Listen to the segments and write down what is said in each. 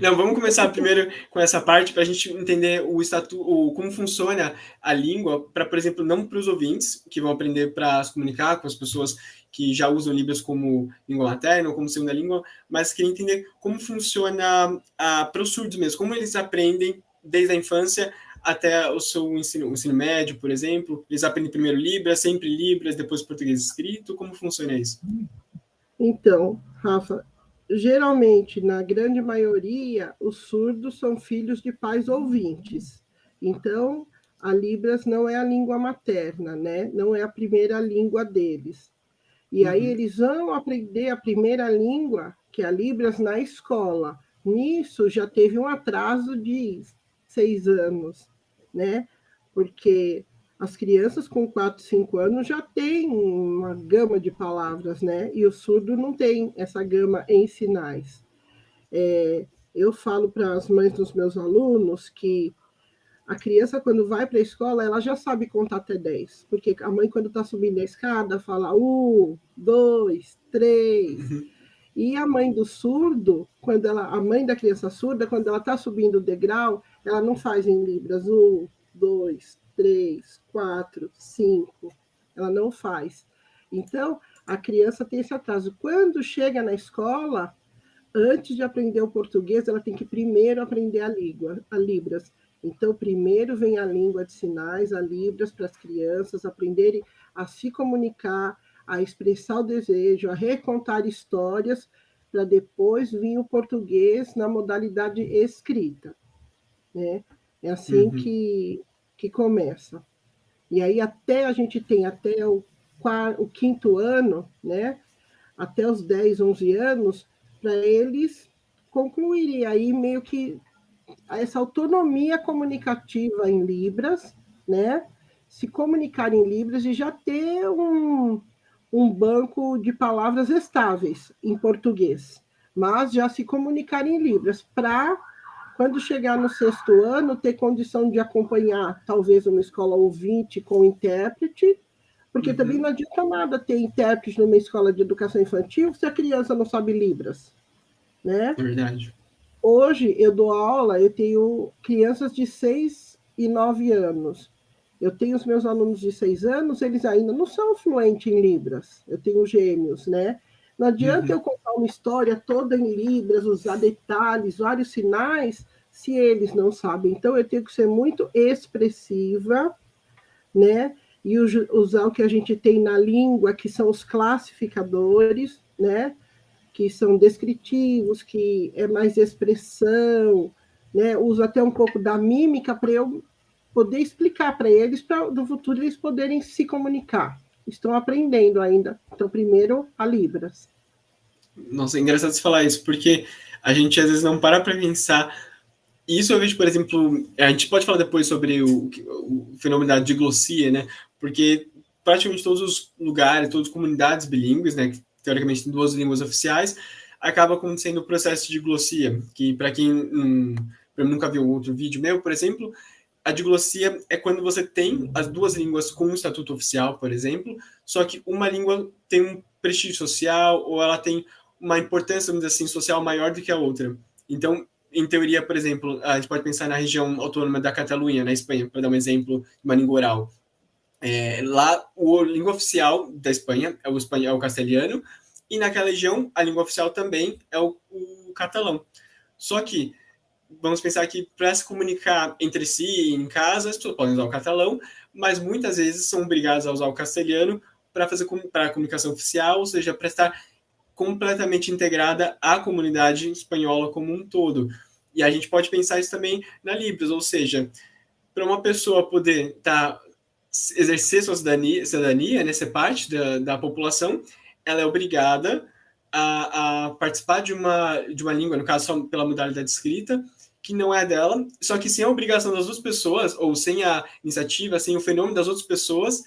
Não, vamos começar primeiro com essa parte para a gente entender como funciona a língua, para, por exemplo, não para os ouvintes que vão aprender para se comunicar com as pessoas que já usam Libras como língua materna ou como segunda língua, mas queria entender como funciona para os surdos mesmo, como eles aprendem desde a infância até o ensino médio, por exemplo. Eles aprendem primeiro Libras, sempre Libras, depois português escrito. Como funciona isso? Então, Rafa, geralmente, na grande maioria, os surdos são filhos de pais ouvintes. Então, a Libras não é a língua materna, né? Não é a primeira língua deles. E aí Uhum. eles vão aprender a primeira língua, que é a Libras, na escola. Nisso já teve um atraso de 6 anos, né? Porque as crianças com 4, 5 anos já têm uma gama de palavras, né? E o surdo não tem essa gama em sinais. Eu falo para as mães dos meus alunos que a criança, quando vai para a escola, ela já sabe contar até 10, porque a mãe, quando está subindo a escada, fala 1, 2, 3. Uhum. E a mãe do surdo, a mãe da criança surda, quando ela está subindo o degrau, ela não faz em libras 1, 2, 3, 4, 5. Ela não faz. Então, a criança tem esse atraso. Quando chega na escola, antes de aprender o português, ela tem que primeiro aprender a língua, a Libras. Então, primeiro vem a língua de sinais, a Libras, para as crianças aprenderem a se comunicar, a expressar o desejo, a recontar histórias, para depois vir o português na modalidade escrita, né? É assim Uhum. que começa. E aí até a gente tem até o quinto ano, né? Até os 10, 11 anos, para eles concluírem aí meio que essa autonomia comunicativa em Libras, né? Se comunicar em Libras e já ter um banco de palavras estáveis em português, mas já se comunicar em Libras, para, quando chegar no sexto ano, ter condição de acompanhar, talvez, uma escola ouvinte com intérprete, porque também Uhum. não adianta nada ter intérprete numa escola de educação infantil se a criança não sabe Libras, né? É verdade. Hoje eu dou aula, eu tenho crianças de 6 e 9 anos. Eu tenho os meus alunos de 6 anos, eles ainda não são fluentes em Libras. Eu tenho gêmeos, né? Não adianta Uhum. eu contar uma história toda em Libras, usar detalhes, vários sinais, se eles não sabem. Então eu tenho que ser muito expressiva, né? E usar o que a gente tem na língua, que são os classificadores, né? Que são descritivos, que é mais expressão, né? Uso até um pouco da mímica para eu poder explicar para eles, para no futuro eles poderem se comunicar. Estão aprendendo ainda. Então, primeiro, a Libras. Nossa, é engraçado você falar isso, porque a gente às vezes não para pensar. Isso eu vejo, por exemplo, a gente pode falar depois sobre o fenômeno da diglossia, né? Porque praticamente todos os lugares, todas as comunidades bilíngues, né, que teoricamente têm duas línguas oficiais, acaba acontecendo o processo de diglossia, que para quem nunca viu outro vídeo meu, por exemplo, a diglossia é quando você tem as duas línguas com um estatuto oficial, por exemplo, só que uma língua tem um prestígio social ou ela tem uma importância, vamos dizer assim, social maior do que a outra. Então, em teoria, por exemplo, a gente pode pensar na região autônoma da Catalunha, na Espanha, para dar um exemplo de uma língua oral. Lá, a língua oficial da Espanha é o espanhol, é o castelhano, e naquela região, a língua oficial também é o catalão. Só que vamos pensar que para se comunicar entre si em casa, as pessoas podem usar o catalão, mas muitas vezes são obrigadas a usar o castelhano para fazer para a comunicação oficial, ou seja, para estar completamente integrada à comunidade espanhola como um todo. E a gente pode pensar isso também na Libras, ou seja, para uma pessoa poder exercer sua cidadania, né, ser parte da população, ela é obrigada a participar de uma língua, no caso, só pela modalidade escrita, que não é dela, só que sem a obrigação das outras pessoas, ou sem a iniciativa, sem o fenômeno das outras pessoas,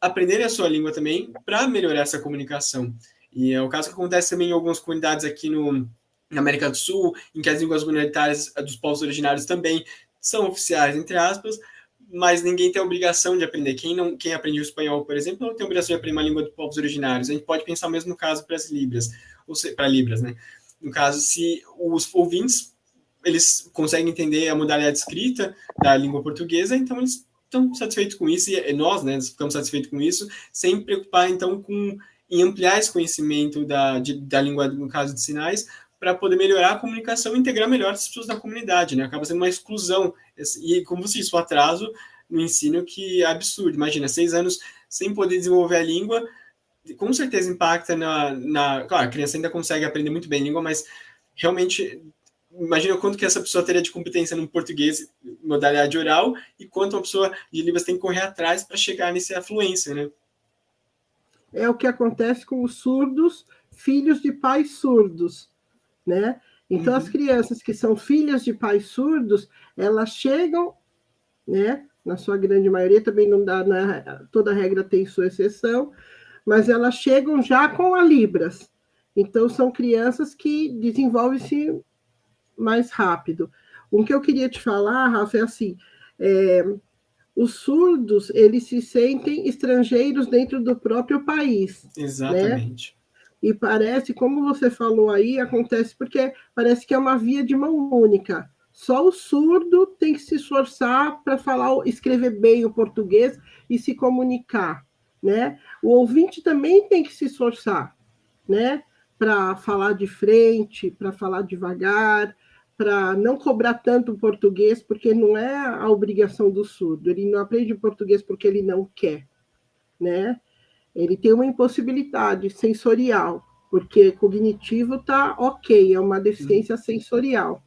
aprenderem a sua língua também para melhorar essa comunicação. E é o caso que acontece também em algumas comunidades aqui na América do Sul, em que as línguas minoritárias dos povos originários também são oficiais, entre aspas, mas ninguém tem a obrigação de aprender. Quem aprende o espanhol, por exemplo, não tem a obrigação de aprender uma língua dos povos originários. A gente pode pensar o mesmo no caso para as Libras, ou para Libras, né? No caso, se os ouvintes eles conseguem entender a modalidade escrita da língua portuguesa, então eles estão satisfeitos com isso, e nós, né, ficamos satisfeitos com isso, sem preocupar, então, em ampliar esse conhecimento da língua, no caso de sinais, para poder melhorar a comunicação e integrar melhor as pessoas da comunidade, né? Acaba sendo uma exclusão, e como você disse, o atraso no ensino que é absurdo. Imagina, 6 anos sem poder desenvolver a língua, com certeza impacta Claro, a criança ainda consegue aprender muito bem a língua, mas realmente imagina o quanto que essa pessoa teria de competência no português, modalidade oral, e quanto uma pessoa de Libras tem que correr atrás para chegar nessa fluência, né? É o que acontece com os surdos, filhos de pais surdos, né? Então, as crianças que são filhas de pais surdos, elas chegam, né? Na sua grande maioria, também não dá, toda regra tem sua exceção, mas elas chegam já com a Libras. Então, são crianças que desenvolvem-se mais rápido. O que eu queria te falar, Rafa, é assim, os surdos, eles se sentem estrangeiros dentro do próprio país. Exatamente. Né? E parece, como você falou aí, acontece porque parece que é uma via de mão única. Só o surdo tem que se esforçar para escrever bem o português e se comunicar, né? O ouvinte também tem que se esforçar, né? Para falar de frente, para falar devagar, para não cobrar tanto o português, porque não é a obrigação do surdo. Ele não aprende português porque ele não quer, né? Ele tem uma impossibilidade sensorial, porque cognitivo está ok, é uma deficiência sensorial.